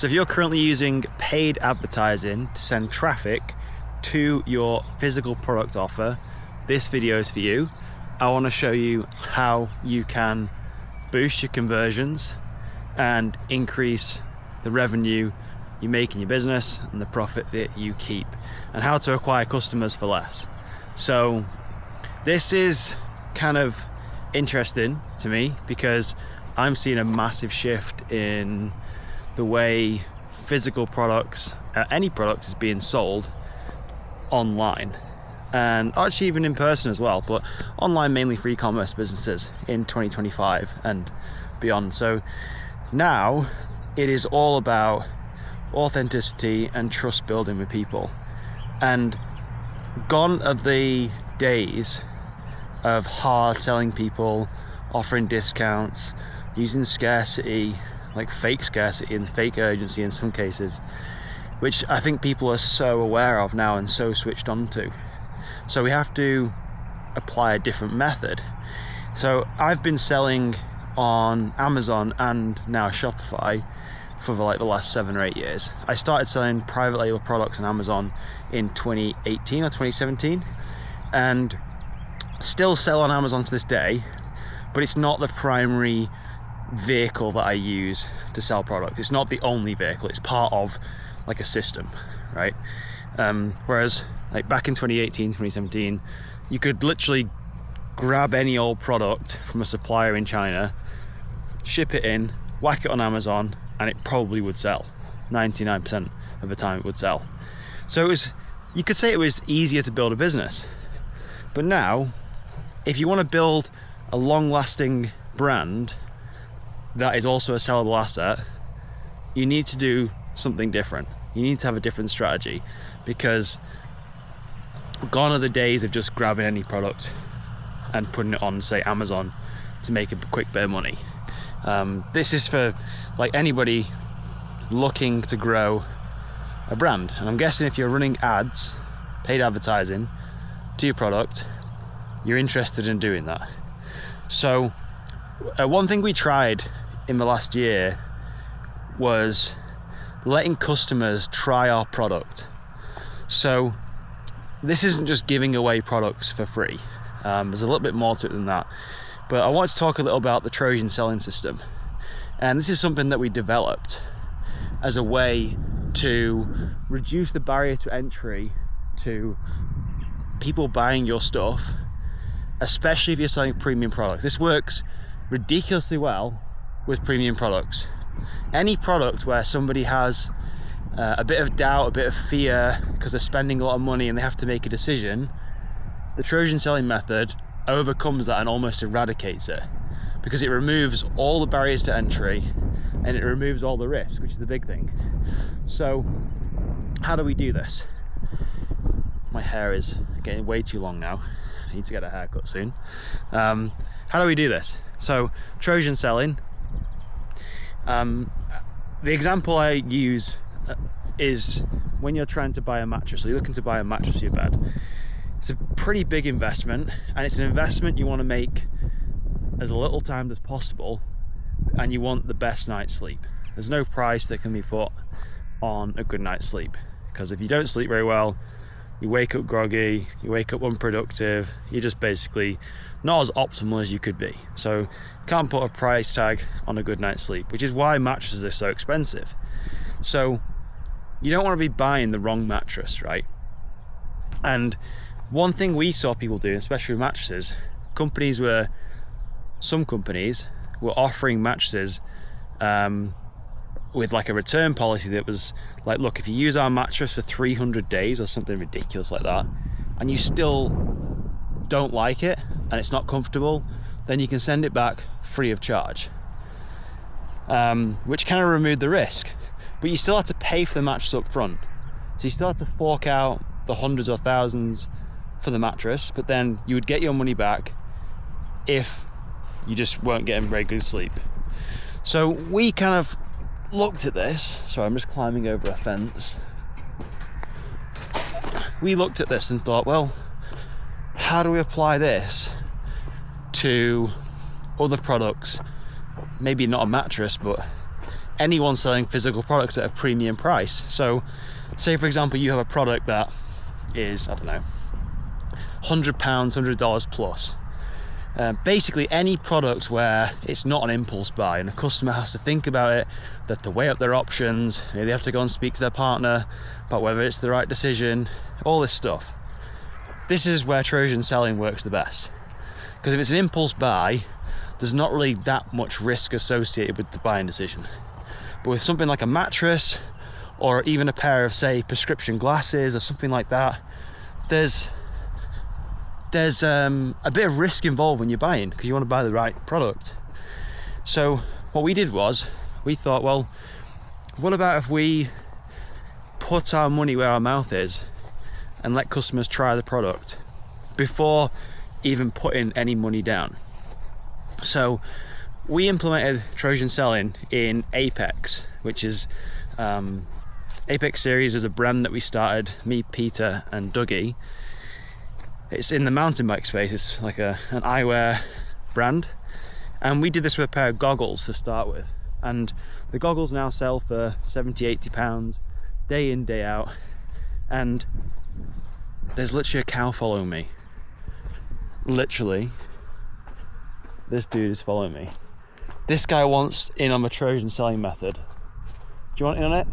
So if you're currently using paid advertising to send traffic to your physical product offer, this video is for you. I want to show you how you can boost your conversions and increase the revenue you make in your business and the profit that you keep, and how to acquire customers for less. So this is kind of interesting to me because I'm seeing a massive shift in the way physical products, any product, is being sold online, and actually even in person as well, but online mainly for e-commerce businesses in 2025 and beyond. So now it is all about authenticity and trust building with people, and gone are the days of hard selling people, offering discounts, using scarcity, like fake scarcity and fake urgency in some cases, which I think people are so aware of now and so switched on to. So we have to apply a different method. So I've been selling on Amazon and now Shopify for the last 7 or 8 years. I started selling private label products on Amazon in 2018 or 2017, and still sell on Amazon to this day, but it's not the primary vehicle that I use to sell products. It's not the only vehicle, it's part of like a system, right? Whereas like back in 2018, 2017, you could literally grab any old product from a supplier in China, ship it in, whack it on Amazon, and it probably would sell. 99% of the time it would sell. So you could say it was easier to build a business. But now, if you want to build a long-lasting brand that is also a sellable asset, you need to do something different. You need to have a different strategy, because gone are the days of just grabbing any product and putting it on, say, Amazon to make a quick bit of money. This is for like anybody looking to grow a brand. And I'm guessing if you're running ads, paid advertising to your product, you're interested in doing that. So one thing we tried in the last year was letting customers try our product. So this isn't just giving away products for free. There's a little bit more to it than that. But I want to talk a little about the Trojan Selling system. And this is something that we developed as a way to reduce the barrier to entry to people buying your stuff, especially if you're selling premium products. This works ridiculously well with premium products. Any product where somebody has a bit of doubt, a bit of fear because they're spending a lot of money and they have to make a decision, the Trojan Selling method overcomes that and almost eradicates it, because it removes all the barriers to entry and it removes all the risk, which is the big thing. So how do we do this? My hair is getting way too long now. I need to get a haircut soon. How do we do this? So Trojan Selling, the example I use is when you're trying to buy a mattress, or you're looking to buy a mattress for your bed. It's a pretty big investment, and it's an investment you want to make as little time as possible, and you want the best night's sleep. There's no price that can be put on a good night's sleep, because if you don't sleep very well, you wake up groggy, you wake up unproductive, you're just basically not as optimal as you could be. So you can't put a price tag on a good night's sleep, which is why mattresses are so expensive. So you don't want to be buying the wrong mattress, right? And one thing we saw people do, especially with mattresses, some companies were offering mattresses with like a return policy that was like, look, if you use our mattress for 300 days or something ridiculous like that, and you still don't like it and it's not comfortable, then you can send it back free of charge, which kind of removed the risk. But you still have to pay for the mattress up front. So you still have to fork out the hundreds or thousands for the mattress, but then you would get your money back if you just weren't getting very good sleep. So we kind of looked at this. Sorry, I'm just climbing over a fence. We looked at this and thought, well, how do we apply this to other products? Maybe not a mattress, but anyone selling physical products at a premium price. So say for example you have a product that is, I don't know, £100, $100 plus. Basically any product where it's not an impulse buy and a customer has to think about it, they have to weigh up their options, maybe they have to go and speak to their partner about whether it's the right decision, all this stuff. This is where Trojan Selling works the best. Because if it's an impulse buy, there's not really that much risk associated with the buying decision. But with something like a mattress, or even a pair of, say, prescription glasses or something like that, there's a bit of risk involved when you're buying, because you want to buy the right product. So what we did was, we thought, well, what about if we put our money where our mouth is and let customers try the product before even putting any money down? So we implemented Trojan Selling in Apex, which is Apex Series is a brand that we started, me, Peter and Dougie. It's in the mountain bike space. It's like an eyewear brand, and we did this with a pair of goggles to start with, and the goggles now sell for 70-80 pounds day in, day out. And there's literally a cow following me. Literally, this dude is following me. This guy wants in on the Trojan Selling method. Do you want in on it?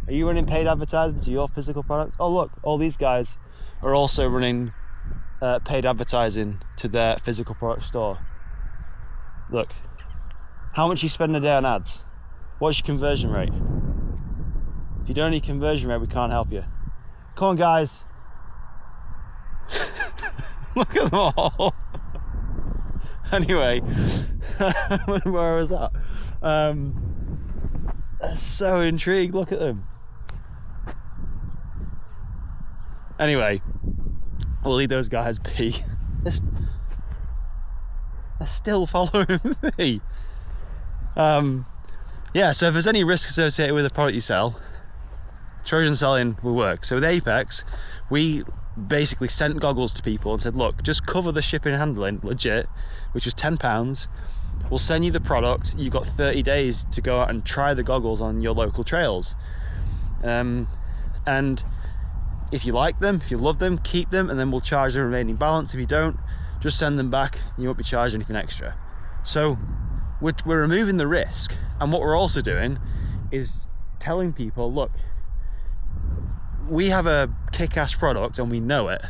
Are you running paid advertising to your physical product? Oh look, all these guys are also running paid advertising to their physical product store. Look, how much you spend a day on ads? What's your conversion rate? If you don't need conversion rate, we can't help you. Come on guys. Look at them all. Anyway, where I was at. So intrigued, look at them. Anyway, we'll leave those guys be. They're still following me. Yeah, so if there's any risk associated with the product you sell, Trojan Selling will work. So with Apex, we basically sent goggles to people and said, look, just cover the shipping and handling, legit, which was £10. We'll send you the product. You've got 30 days to go out and try the goggles on your local trails. And if you like them, if you love them, keep them, and then we'll charge the remaining balance. If you don't, just send them back and you won't be charged anything extra. So we're removing the risk. And what we're also doing is telling people, look, we have a kick-ass product and we know it.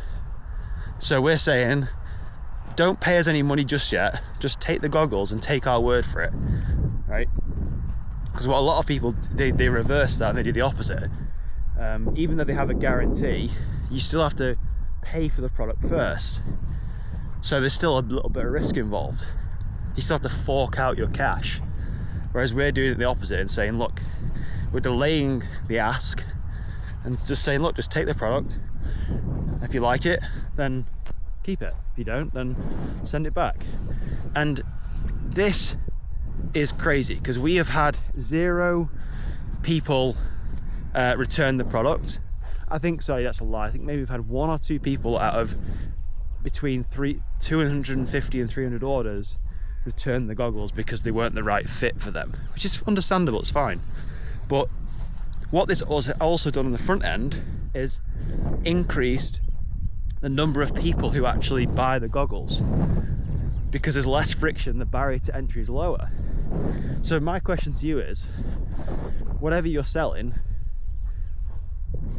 So we're saying, don't pay us any money just yet. Just take the goggles and take our word for it, right? Because what a lot of people, they reverse that and they do the opposite. Even though they have a guarantee, you still have to pay for the product first. So there's still a little bit of risk involved. You still have to fork out your cash. Whereas we're doing it the opposite and saying, look, we're delaying the ask and just saying, look, just take the product. If you like it, then keep it. If you don't, then send it back. And this is crazy because we have had 0 people return the product. Sorry, that's a lie. I think maybe we've had 1 or 2 people out of between 250 and 300 orders return the goggles because they weren't the right fit for them, which is understandable, it's fine. But what this also done on the front end is increased the number of people who actually buy the goggles, because there's less friction, the barrier to entry is lower. So my question to you is, whatever you're selling,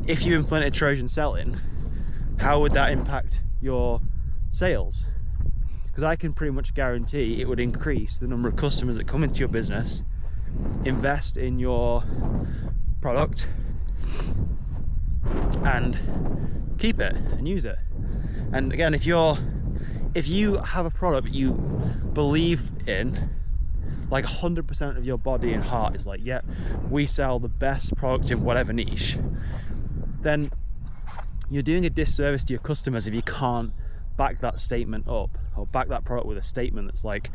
if you implemented Trojan Selling, how would that impact your sales? Because I can pretty much guarantee it would increase the number of customers that come into your business, invest in your product, and keep it and use it. And again, if you have a product that you believe in, like 100% of your body and heart is like, yeah, we sell the best product in whatever niche, then you're doing a disservice to your customers if you can't back that statement up, or back that product with a statement that's like,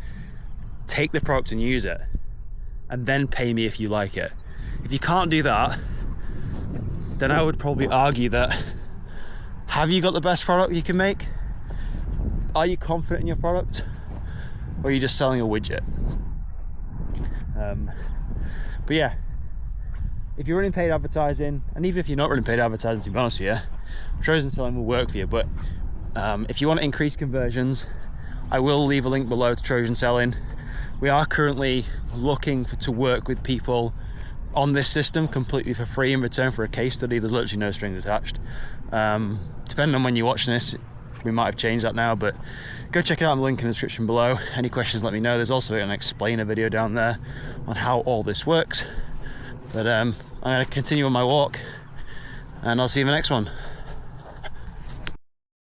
take the product and use it, and then pay me if you like it. If you can't do that, then I would probably argue that, have you got the best product you can make? Are you confident in your product? Or are you just selling a widget? But yeah, if you're running paid advertising, and even if you're not running paid advertising, to be honest with you, Trojan Selling will work for you. But if you want to increase conversions, I will leave a link below to Trojan Selling. We are currently looking to work with people on this system completely for free in return for a case study. There's literally no strings attached. Depending on when you're watching this, we might have changed that now, but go check it out in the link in the description below. Any questions, let me know. There's also an explainer video down there on how all this works. But I'm going to continue on my walk, and I'll see you in the next one.